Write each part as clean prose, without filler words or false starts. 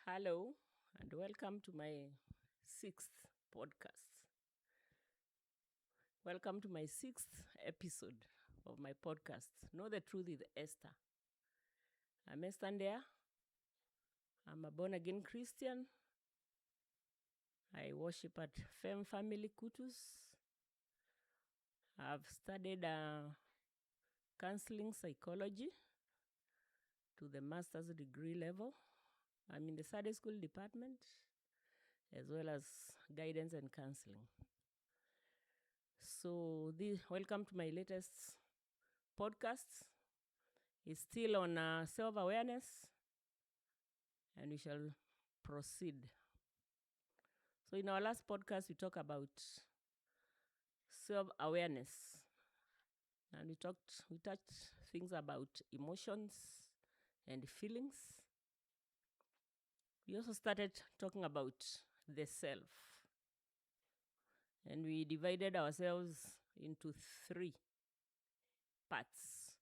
Hello, and welcome to my sixth podcast. Welcome to my sixth episode of my podcast. Know the Truth with Esther. I'm Esther Njeru. I'm a born again Christian. I worship at Fem Family Kutus. I've studied counseling psychology to the master's degree level. I'm in the Sunday school department as well as guidance and counseling. So, welcome to my latest podcast. It's still on self-awareness, and we shall proceed. So, in our last podcast, we talked about self-awareness, and we touched things about emotions and feelings. We also started talking about the self, and we divided ourselves into three parts.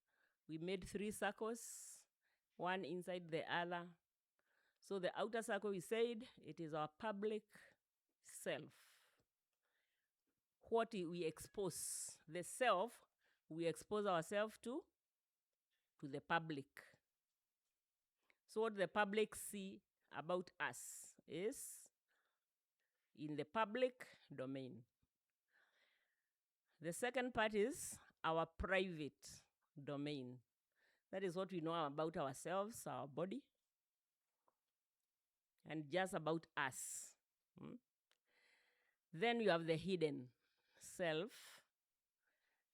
We made 3 circles, one inside the other. So the outer circle, we said, it is our public self. What we expose, the self, we expose ourselves to the public. So what the public see about us is in the public domain. The second part is our private domain. That is what we know about ourselves, our body, and just about us. Then you have the hidden self,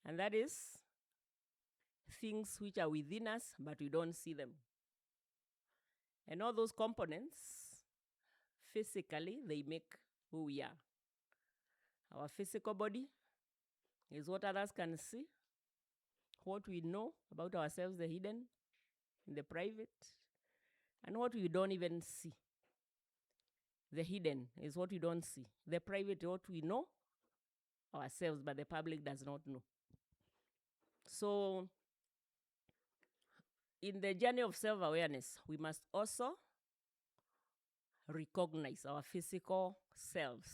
and that is things which are within us, but we don't see them. And all those components, physically, they make who we are. Our physical body is what others can see. What we know about ourselves, the hidden, in the private, and what we don't even see. The hidden is what we don't see. The private is what we know ourselves, but the public does not know. So, in the journey of self-awareness, we must also recognize our physical selves,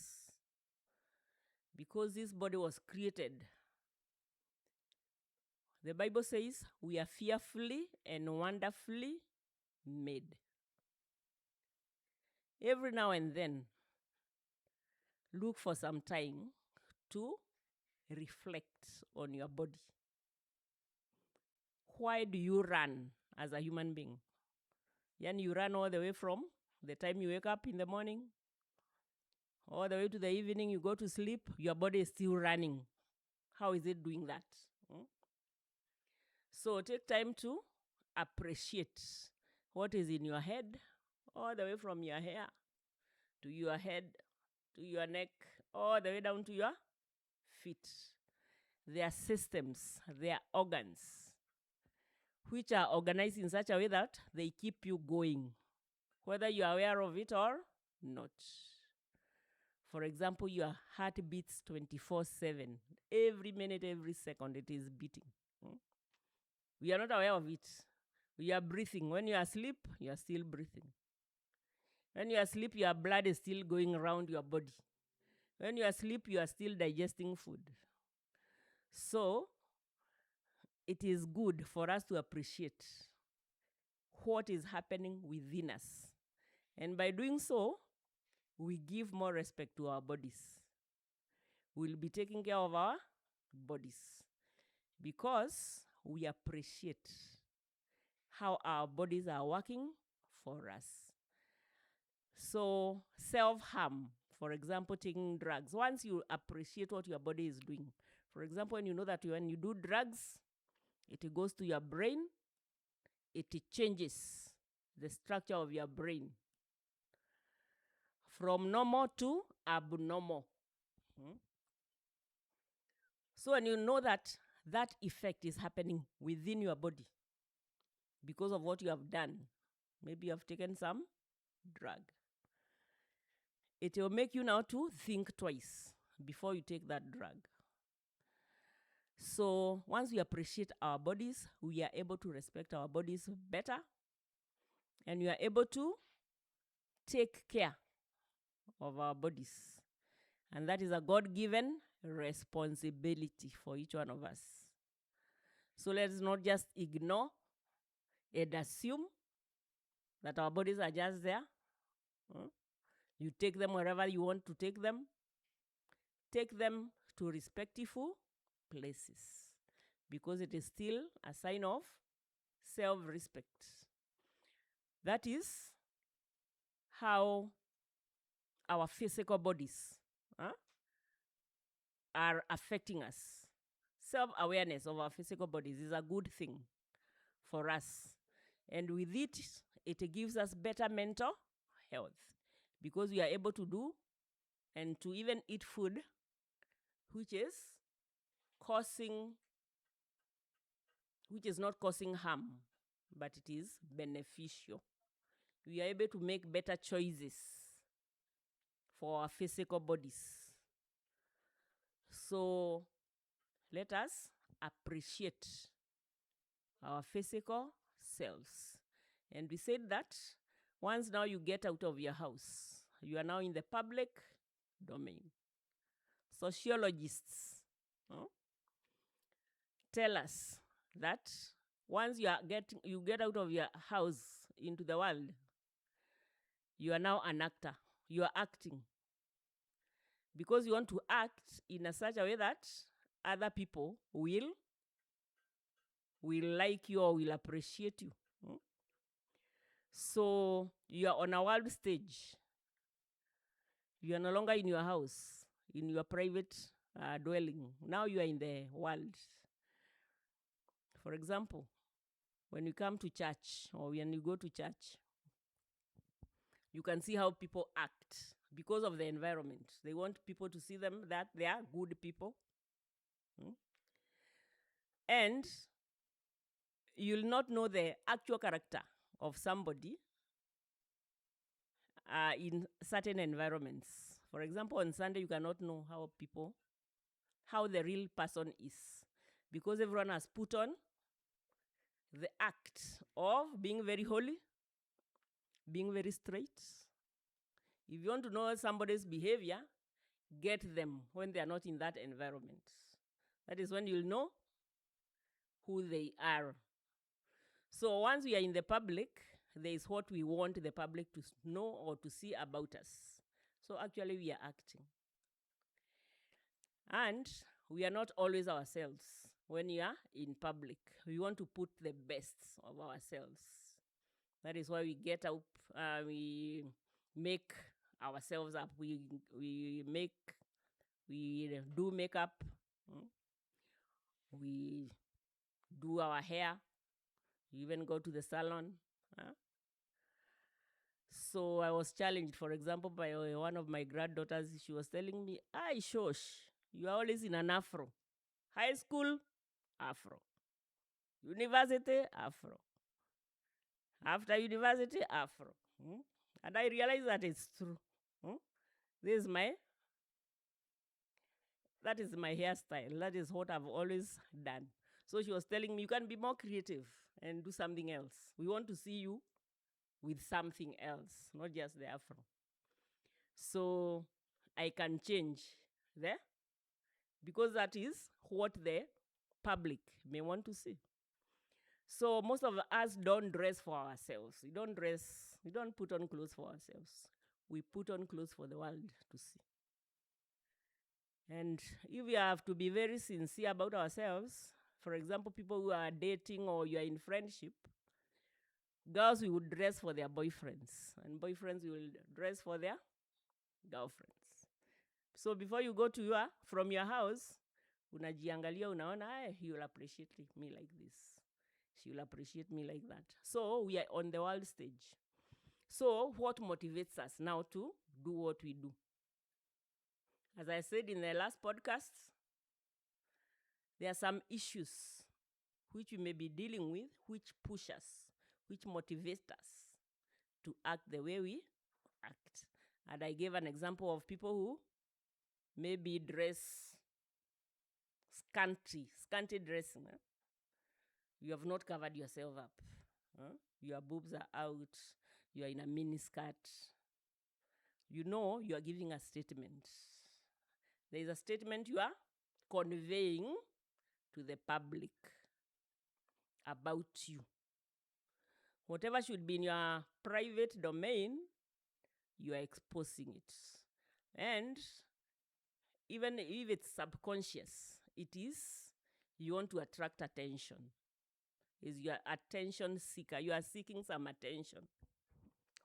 because this body was created. The Bible says we are fearfully and wonderfully made. Every now and then, look for some time to reflect on your body. Why do you run as a human being? And you run all the way from the time you wake up in the morning, all the way to the evening you go to sleep, your body is still running. How is it doing that? So take time to appreciate what is in your head, all the way from your hair to your head, to your neck, all the way down to your feet. There are systems, there are organs, which are organized in such a way that they keep you going, whether you are aware of it or not. For example, your heart beats 24/7. Every minute, every second, it is beating. We are not aware of it. We are breathing. When you are asleep, you are still breathing. When you are asleep, your blood is still going around your body. When you are asleep, you are still digesting food. So, it is good for us to appreciate what is happening within us. And by doing so, we give more respect to our bodies. We'll be taking care of our bodies because we appreciate how our bodies are working for us. So, self-harm, for example, taking drugs. Once you appreciate what your body is doing, for example, when you know that when you do drugs, it goes to your brain, it changes the structure of your brain from normal to abnormal. So when you know that that effect is happening within your body because of what you have done, maybe you have taken some drug, it will make you now to think twice before you take that drug. So once we appreciate our bodies, we are able to respect our bodies better, and we are able to take care of our bodies. And that is a God-given responsibility for each one of us. So let's not just ignore and assume that our bodies are just there. You take them wherever you want to take them. Take them to respectful places, because it is still a sign of self-respect. That is how our physical bodies are affecting us. Self-awareness of our physical bodies is a good thing for us. And with it, it gives us better mental health, because we are able to do and to even eat food which is not causing harm, but it is beneficial. We are able to make better choices for our physical bodies. So let us appreciate our physical selves. And we said that once now you get out of your house, you are now in the public domain. Sociologists tell us that once you get out of your house into the world, you are now an actor. You are acting, because you want to act in such a way that other people will like you or will appreciate you. So you are on a world stage. You are no longer in your house, in your private dwelling. Now you are in the world. For example, when you come to church or when you go to church, you can see how people act because of the environment. They want people to see them that they are good people. And you'll not know the actual character of somebody in certain environments. For example, on Sunday, you cannot know how the real person is, because everyone has put on the act of being very holy, being very straight. If you want to know somebody's behavior, get them when they are not in that environment. That is when you'll know who they are. So once we are in the public, there is what we want the public to know or to see about us. So actually we are acting. And we are not always ourselves when we are in public. We want to put the best of ourselves. That is why we get up, we make ourselves up. We do makeup. We do our hair. We even go to the salon. So I was challenged, for example, by one of my granddaughters. She was telling me, Shosh, you are always in an afro. High school, afro. University, afro. After university, afro. And I realized that it's true. That is my hairstyle. That is what I've always done. So she was telling me, you can be more creative and do something else. We want to see you with something else, not just the afro. So I can change there, because that is what the public may want to see. So most of us don't dress for ourselves. We don't put on clothes for ourselves. We put on clothes for the world to see. And if we have to be very sincere about ourselves, for example, people who are dating or you are in friendship, girls will dress for their boyfriends, and boyfriends will dress for their girlfriends. So before you go from your house, unajiangalia, unaona, he will appreciate me like this. She will appreciate me like that. So we are on the world stage. So what motivates us now to do what we do? As I said in the last podcast, there are some issues which we may be dealing with, which push us, which motivate us to act the way we act. And I gave an example of people who maybe dress scanty dressing. You have not covered yourself up. Your boobs are out. You are in a mini skirt. you know you are giving a statement. There is a statement you are conveying to the public about you. Whatever should be in your private domain, you are exposing it. And even if it's subconscious, it is, you want to attract attention. Is your attention seeker. You are seeking some attention.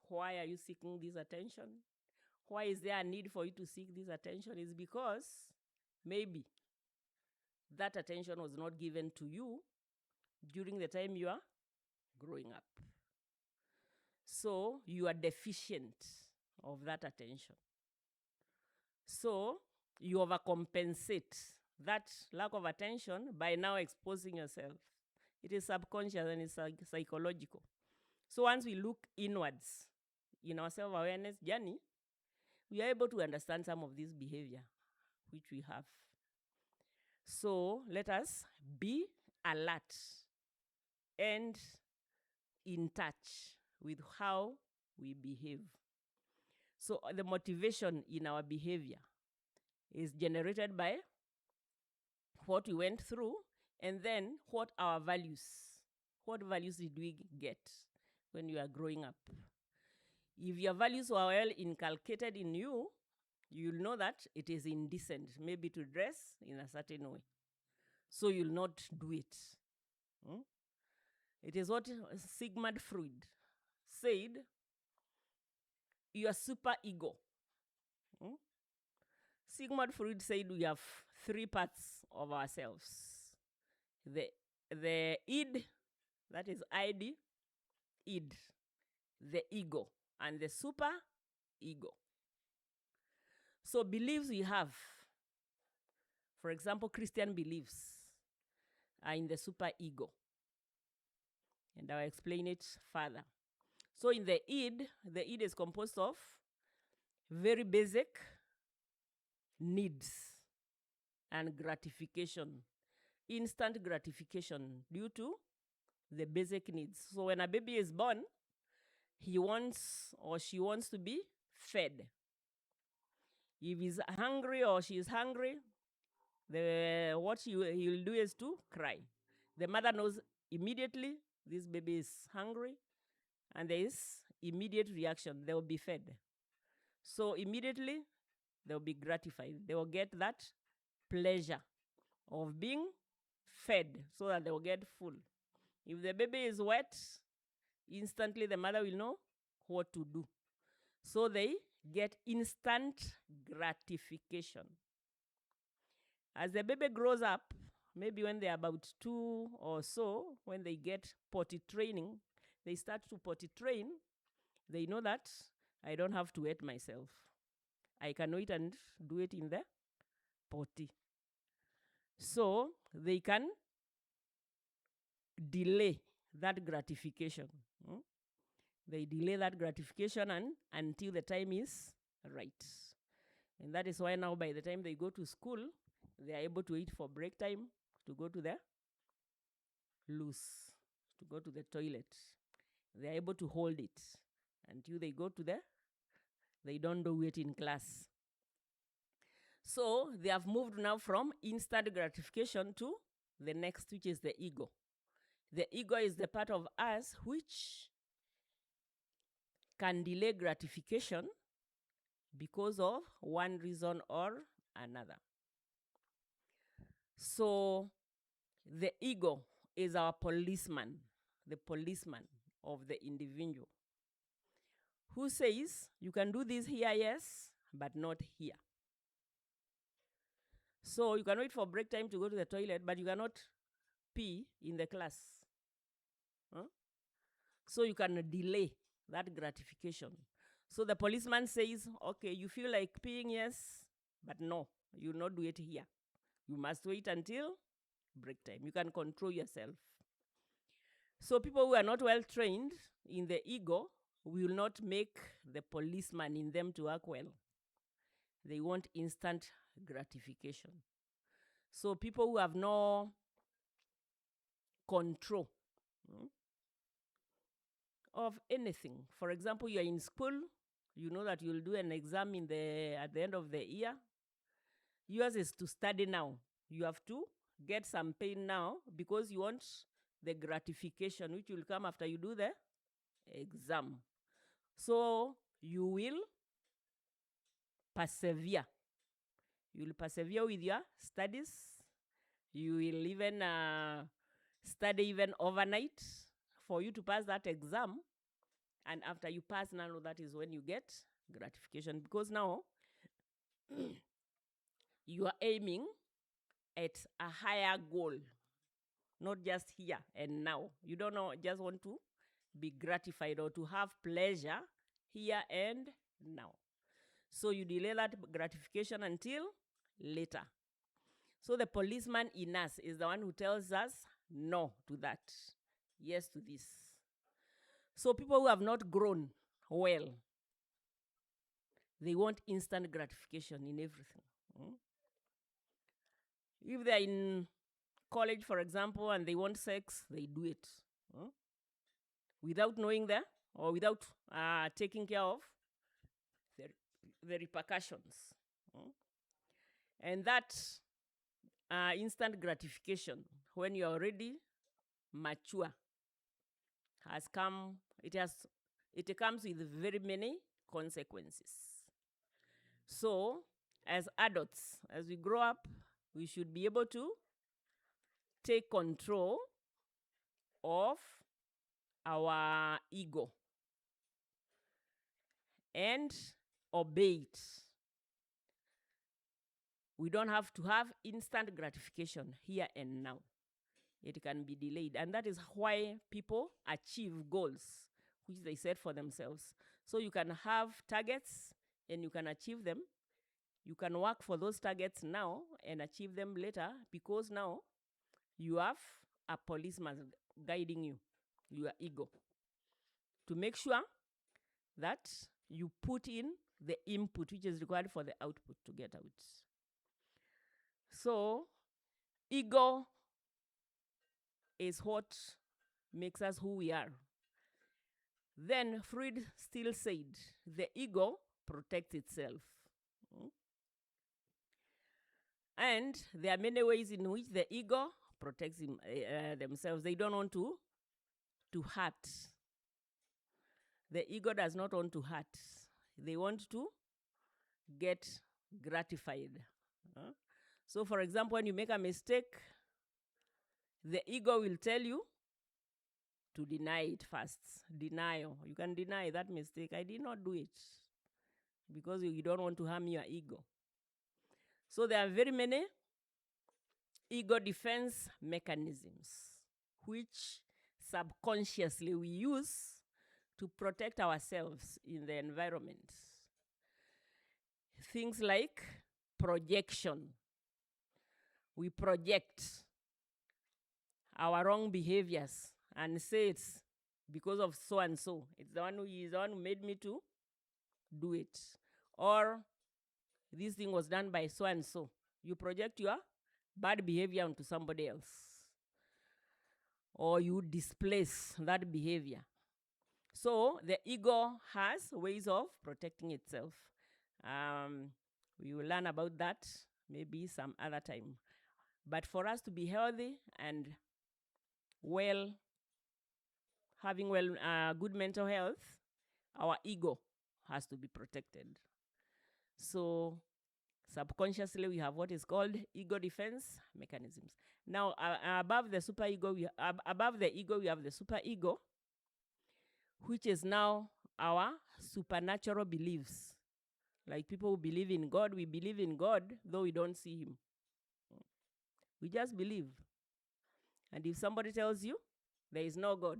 Why are you seeking this attention? Why is there a need for you to seek this attention? Is because maybe that attention was not given to you during the time you are growing up. So you are deficient of that attention. So you overcompensate that lack of attention by now exposing yourself. It is subconscious and it's psychological. So once we look inwards in our self-awareness journey, we are able to understand some of this behavior which we have. So let us be alert and in touch with how we behave. So the motivation in our behavior is generated by what we went through and then what our values. What values did we get when you are growing up? If your values were well inculcated in you, you'll know that it is indecent, maybe to dress in a certain way. So you'll not do it. It is what Sigmund Freud said, your super ego. Sigmund Freud said we have three parts of ourselves. The id, that is id, the ego, and the super ego. So beliefs we have, for example, Christian beliefs are in the super ego. And I'll explain it further. So in the id is composed of very basic needs and gratification, instant gratification due to the basic needs. So when a baby is born, he wants or she wants to be fed. If he's hungry or she is hungry, what he'll do is to cry. The mother knows immediately this baby is hungry, and there is immediate reaction. They will be fed. So immediately they will be gratified. They will get that pleasure of being fed so that they will get full. If the baby is wet, instantly the mother will know what to do. So they get instant gratification. As the baby grows up, maybe when they're about 2 or so, when they get potty training, they start to potty train, they know that I don't have to wet myself. I can wait and do it in the potty. So they can delay that gratification. They delay that gratification until the time is right. And that is why now by the time they go to school, they are able to eat for break time, to go to the loose, to go to the toilet. They are able to hold it until they go to they don't do it in class. So they have moved now from instant gratification to the next, which is the ego. The ego is the part of us which can delay gratification because of one reason or another. So the ego is our policeman, the policeman of the individual, who says, you can do this here, yes, but not here. So you can wait for break time to go to the toilet, but you cannot pee in the class. So you can delay that gratification. So the policeman says, okay, you feel like peeing, yes, but no, you will not do it here. You must wait until break time. You can control yourself. So people who are not well trained in the ego will not make the policeman in them to work well. They want instant gratification. So people who have no control of anything. For example, you're in school You know that you'll do an exam at the end of the year. Yours is to study now. You have to get some pain now because you want the gratification which will come after you do the exam. So you will persevere. You will persevere with your studies. You will even study even overnight for you to pass that exam. And after you pass, now that is when you get gratification, because now you are aiming at a higher goal, not just here and now. You don't know, just want to be gratified or to have pleasure here and now. So you delay that gratification until later. So the policeman in us is the one who tells us no to that, yes to this. So people who have not grown well, they want instant gratification in everything. If they're in college, for example, and they want sex, they do it without knowing that or without taking care of the repercussions. And that instant gratification, when you're already mature, it comes with very many consequences. So, as adults, as we grow up, we should be able to take control of our ego and obey it. We don't have to have instant gratification here and now. It can be delayed. And that is why people achieve goals which they set for themselves. So you can have targets and you can achieve them. You can work for those targets now and achieve them later, because now you have a policeman guiding you, your ego, to make sure that you put in the input which is required for the output to get out. So ego is what makes us who we are. Then Freud still said the ego protects itself. And there are many ways in which the ego protects themselves. They don't want to hurt. The ego does not want to hurt. They want to get gratified. So, for example, when you make a mistake, the ego will tell you to deny it first. Denial. You can deny that mistake. I did not do it, because you don't want to harm your ego. So there are very many ego defense mechanisms which subconsciously we use to protect ourselves in the environment. Things like projection. We project our wrong behaviors and say it's because of so and so. It's the one who made me to do it. Or this thing was done by so and so. You project your bad behavior onto somebody else, or you displace that behavior. So the ego has ways of protecting itself. We will learn about that maybe some other time. But for us to be healthy and having good mental health, our ego has to be protected. So subconsciously, we have what is called ego defense mechanisms. Now, above the superego, above the ego, we have the superego, which is now our supernatural beliefs. Like people who believe in God, we believe in God, though we don't see him. We just believe. And if somebody tells you there is no God,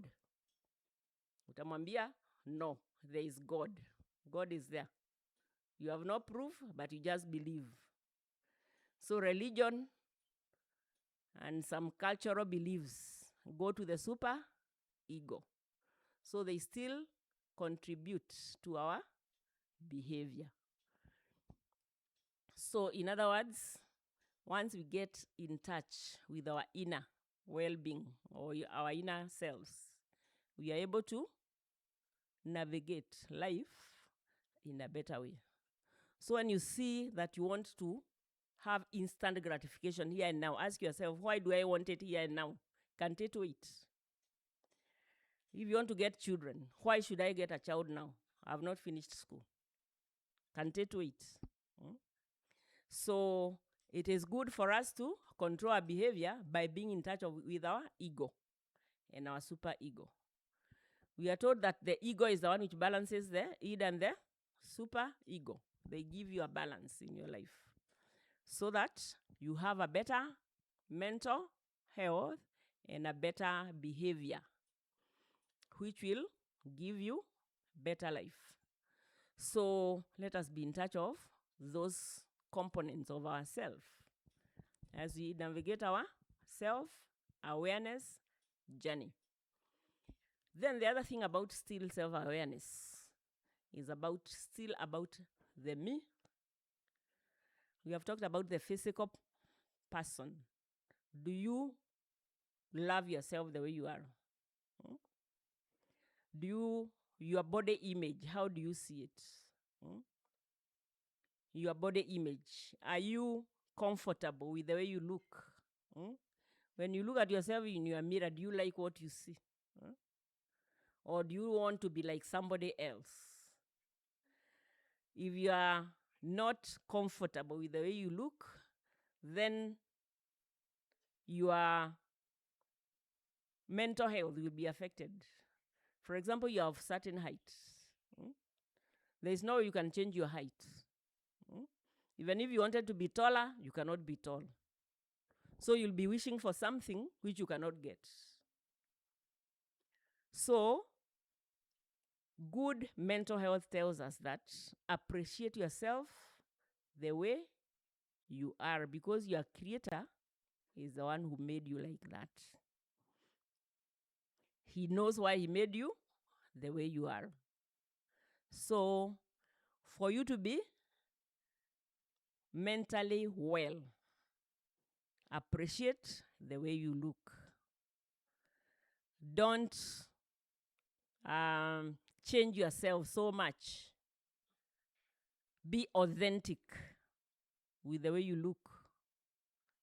utamwambia, no, there is God. God is there. You have no proof, but you just believe. So religion and some cultural beliefs go to the super ego. So they still contribute to our behavior. So in other words, once we get in touch with our inner well-being or our inner selves, we are able to navigate life in a better way. So when you see that you want to have instant gratification here and now, ask yourself, why do I want it here and now? Can't it wait? If you want to get children, why should I get a child now? I've not finished school. Can't it wait? So it is good for us to control our behavior by being in touch with our ego and our super ego. We are told that the ego is the one which balances the id and the super ego. They give you a balance in your life so that you have a better mental health and a better behavior, which will give you better life. So let us be in touch of those components of ourselves as we navigate our self-awareness journey. Then the other thing about still self-awareness is still about the me. We have talked about the physical person. Do you love yourself the way you are? Your body image, how do you see it? Your body image, are you comfortable with the way you look? When you look at yourself in your mirror, do you like what you see? Or do you want to be like somebody else? If you are not comfortable with the way you look, then your mental health will be affected. For example, you have certain height. There is no way you can change your height. Even if you wanted to be taller, you cannot be tall. So you'll be wishing for something which you cannot get. So good mental health tells us that appreciate yourself the way you are, because your creator is the one who made you like that. He knows why he made you the way you are. So for you to be mentally well, appreciate the way you look. Don't change yourself so much. Be authentic with the way you look,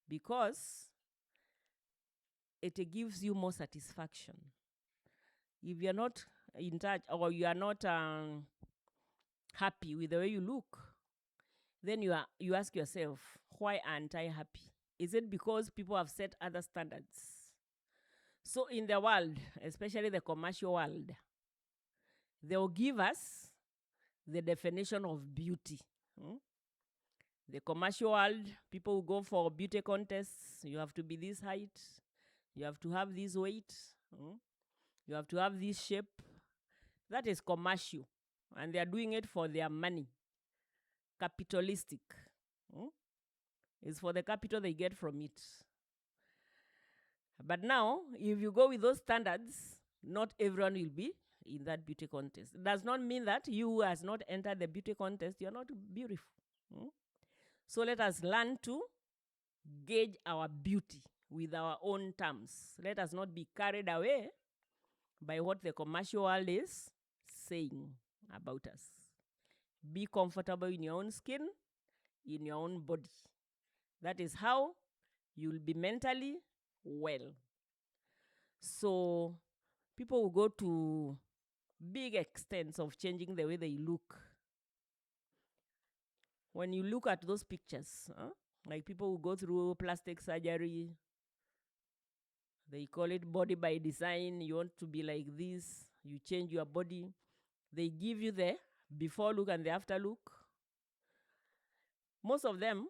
because it gives you more satisfaction. If you're not in touch, or you are not happy with the way you look, then you ask yourself, why aren't I happy? Is it because people have set other standards? So in the world, especially the commercial world, they will give us the definition of beauty. The commercial world, people will go for beauty contests. You have to be this height. You have to have this weight. You have to have this shape. That is commercial. And they are doing it for their money. Capitalistic. It's for the capital they get from it. But now, if you go with those standards, not everyone will be in that beauty contest. It does not mean that you who has not entered the beauty contest, you're not beautiful. So let us learn to gauge our beauty with our own terms. Let us not be carried away by what the commercial world is saying about us. Be comfortable in your own skin, in your own body. That is how you'll be mentally well. So people will go to big extents of changing the way they look. When you look at those pictures, like people who go through plastic surgery, they call it body by design. You want to be like this, you change your body. They give you the before look and the after look. Most of them,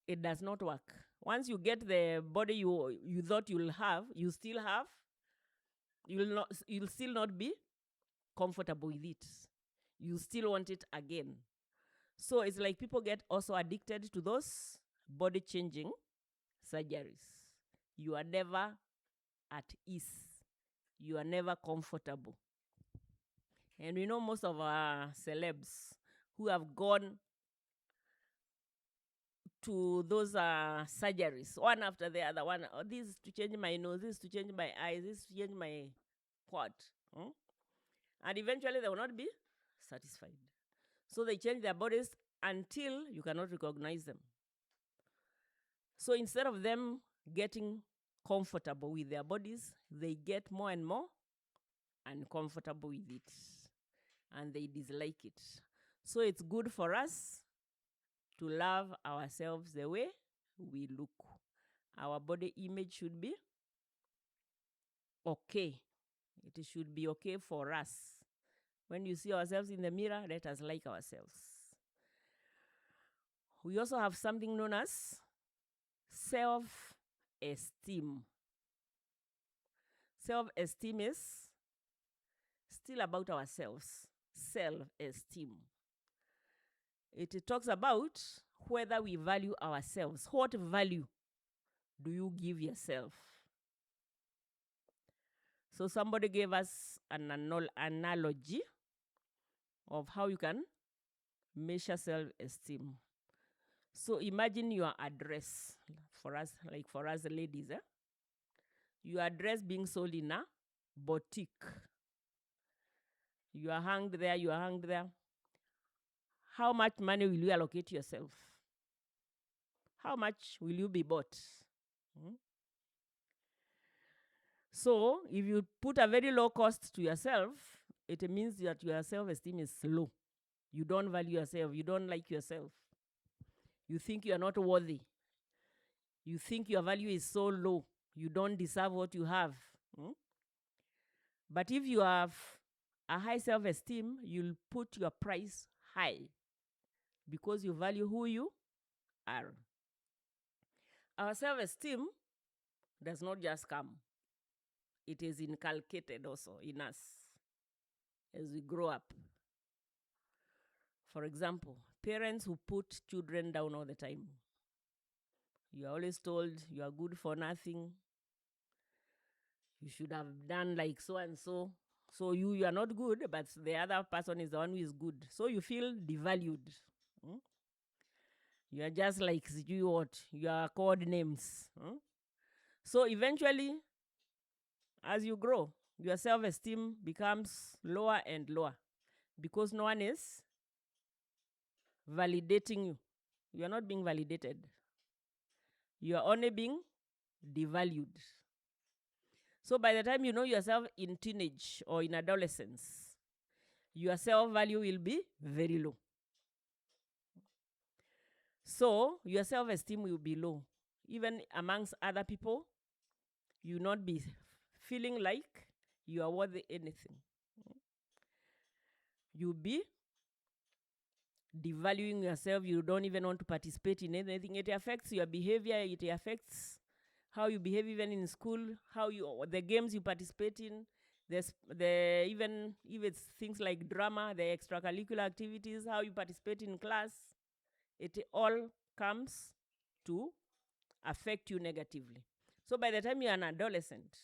it does not work. Once you get the body you thought you'll have, you'll still not be comfortable with it. You still want it again. So it's like people get also addicted to those body changing surgeries. You are never at ease. You are never comfortable. And we know most of our celebs who have gone to those surgeries, one after the other, this is to change my nose, this is to change my eyes, this is to change my what. And eventually they will not be satisfied. So they change their bodies until you cannot recognize them. So instead of them getting comfortable with their bodies, they get more and more uncomfortable with it and they dislike it. So it's good for us to love ourselves the way we look. Our body image should be okay. It should be okay for us. When you see ourselves in the mirror, let us like ourselves. We also have something known as self-esteem. Self-esteem is still about ourselves. Self-esteem. It talks about whether we value ourselves. What value do you give yourself? So somebody gave us an analogy of how you can measure self-esteem. So imagine your address for us, like for us ladies, your address being sold in a boutique. You are hanged there. How much money will you allocate yourself? How much will you be bought? So if you put a very low cost to yourself, it means that your self-esteem is low. You don't value yourself. You don't like yourself. You think you are not worthy. You think your value is so low. You don't deserve what you have. But if you have a high self-esteem, you'll put your price high because you value who you are. Our self-esteem does not just come. It is inculcated also in us as we grow up. For example, parents who put children down all the time. You are always told you are good for nothing. You should have done like so and so. So you are not good, but the other person is the one who is good. So you feel devalued. You are just like you what? You are called names. So eventually, as you grow, your self-esteem becomes lower and lower because no one is validating you. You are not being validated. You are only being devalued. So by the time you know yourself in teenage or in adolescence, your self-value will be very low. So your self-esteem will be low. Even amongst other people, you will not be feeling like you are worth anything. You'll be devaluing yourself. You don't even want to participate in anything. It affects your behavior. It affects how you behave even in school, the games you participate in, even if it's things like drama, the extracurricular activities, how you participate in class. It all comes to affect you negatively. So by the time you're an adolescent,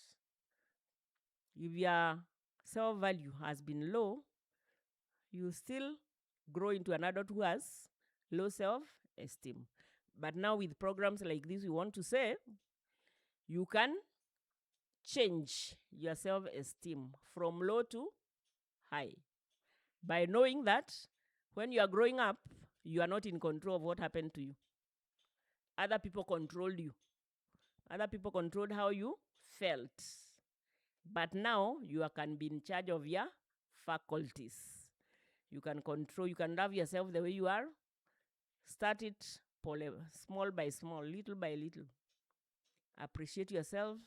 if your self-value has been low, you still grow into an adult who has low self-esteem. But now with programs like this, we want to say you can change your self-esteem from low to high by knowing that when you are growing up, you are not in control of what happened to you. Other people controlled you. Other people controlled how you felt. But now you can be in charge of your faculties. You can control, you can love yourself the way you are. Start it small by small, little by little. Appreciate yourself.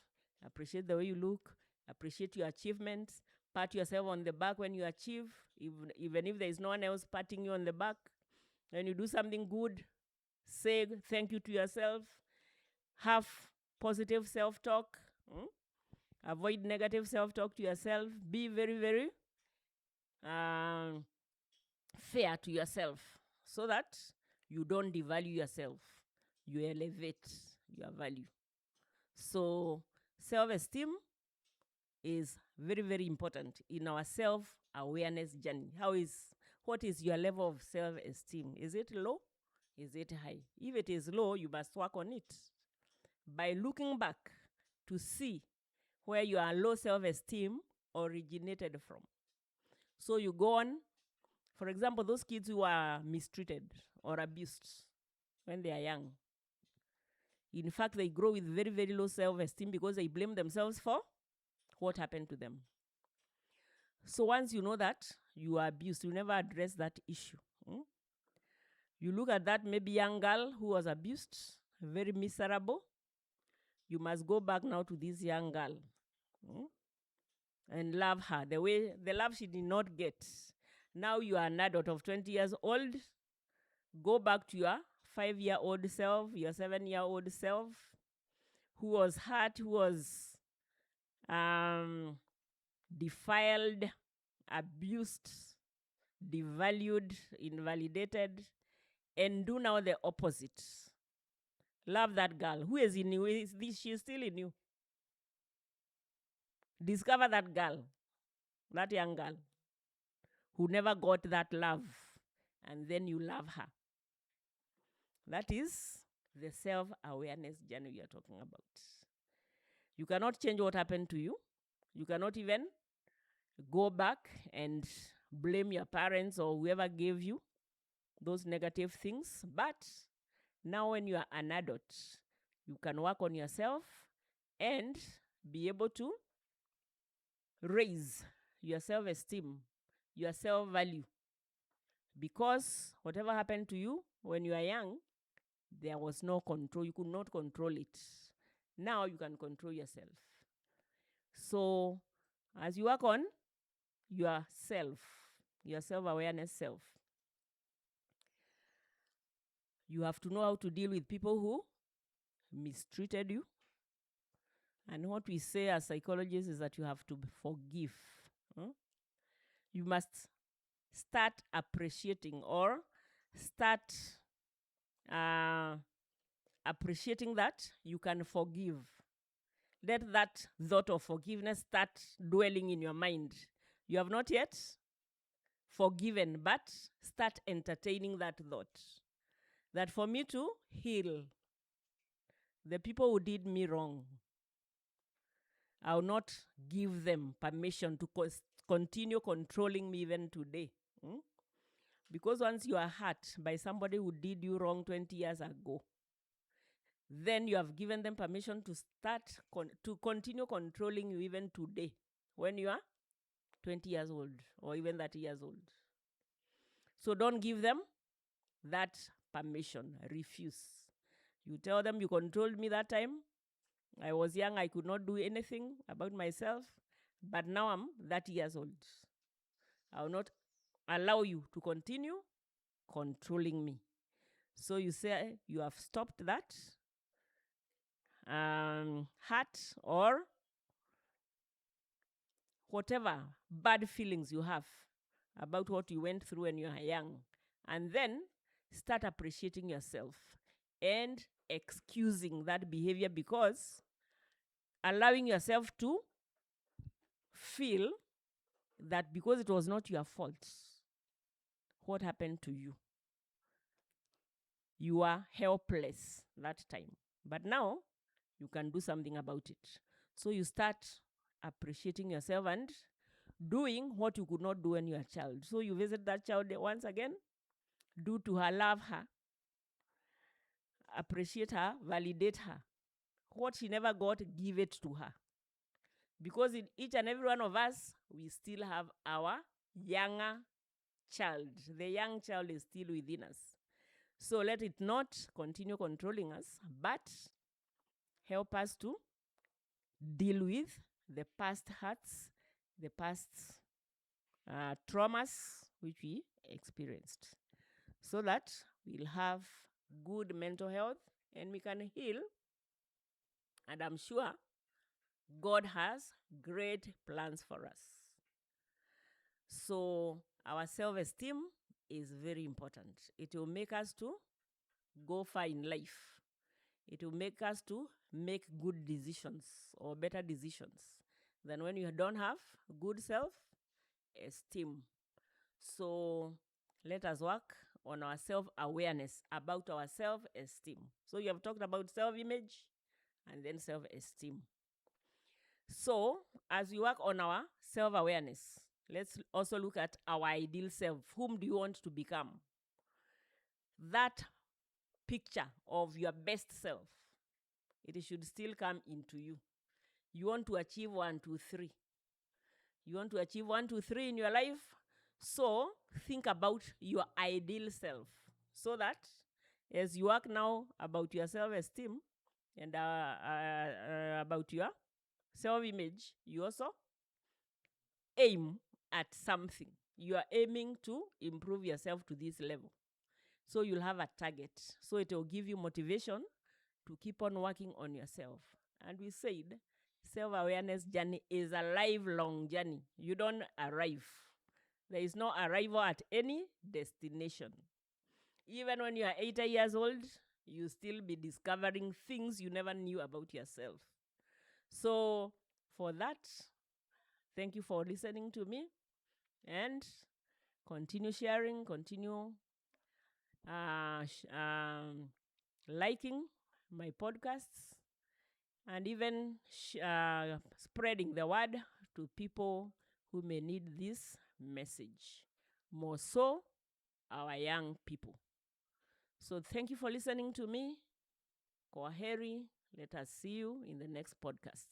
Appreciate the way you look. Appreciate your achievements. Pat yourself on the back when you achieve, even if there is no one else patting you on the back. When you do something good, say thank you to yourself. Have positive self-talk. Avoid negative self-talk to yourself. Be very, very fair to yourself so that you don't devalue yourself. You elevate your value. So self-esteem is very, very important in our self-awareness journey. What is your level of self-esteem? Is it low? Is it high? If it is low, you must work on it by looking back to see where your low self-esteem originated from. So you go on For example, those kids who are mistreated or abused when they are young. In fact, they grow with very, very low self-esteem because they blame themselves for what happened to them. So once you know that you are abused, you never address that issue. You look at that maybe young girl who was abused, very miserable. You must go back now to this young girl and love her the love she did not get. Now you are an adult of 20 years old. Go back to your 5-year-old self, your 7-year-old self, who was hurt, who was defiled, abused, devalued, invalidated, and do now the opposite. Love that girl. Who is in you? She's still in you. Discover that girl, that young girl who never got that love, and then you love her. That is the self-awareness journey we are talking about. You cannot change what happened to you. You cannot even go back and blame your parents or whoever gave you those negative things. But now when you are an adult, you can work on yourself and be able to raise your self-esteem, your self-value. Because whatever happened to you when you are young, there was no control. You could not control it. Now you can control yourself. So as you work on yourself, your self-awareness self, you have to know how to deal with people who mistreated you. And what we say as psychologists is that you have to forgive. You must start appreciating or start appreciating that you can forgive. Let that thought of forgiveness start dwelling in your mind. You have not yet forgiven, but start entertaining that thought. That for me to heal the people who did me wrong, I will not give them permission to continue controlling me even today. Because once you are hurt by somebody who did you wrong 20 years ago, then you have given them permission to start to continue controlling you even today when you are 20 years old or even 30 years old. So don't give them that permission. Refuse. You tell them, you controlled me that time. I was young. I could not do anything about myself. But now I'm 30 years old. I will not allow you to continue controlling me. So you say you have stopped that hurt or whatever bad feelings you have about what you went through when you were young. And then start appreciating yourself and excusing that behavior, because allowing yourself to feel that because it was not your fault, what happened to you, you are helpless that time. But now you can do something about it. So you start appreciating yourself and doing what you could not do when you were a child. So you visit that child once again, do to her, love her, appreciate her, validate her. What she never got, give it to her. Because in each and every one of us, we still have our younger child. The young child is still within us. So let it not continue controlling us, but help us to deal with the past hurts, the past traumas which we experienced, so that we'll have good mental health and we can heal. And I'm sure God has great plans for us. So our self-esteem is very important. It will make us to go far in life. It will make us to make good decisions or better decisions than when you don't have good self-esteem. So let us work on our self-awareness about our self-esteem. So you have talked about self-image and then self-esteem. So as we work on our self-awareness, Let's also look at our ideal self. Whom do you want to become? That picture of your best self, it should still come into you. You want to achieve 1, 2, 3. You want to achieve 1, 2, 3 in your life. So think about your ideal self, so that as you work now about your self-esteem and about your self-image, you also aim at something. You are aiming to improve yourself to this level. So you'll have a target. So it will give you motivation to keep on working on yourself. And we said self-awareness journey is a lifelong journey. You don't arrive. There is no arrival at any destination. Even when you are 80 years old, you still be discovering things you never knew about yourself. So for that, thank you for listening to me, and continue sharing, continue liking my podcasts, and even spreading the word to people who may need this message, more so our young people. So thank you for listening to me. Kwaheri. Let us see you in the next podcast.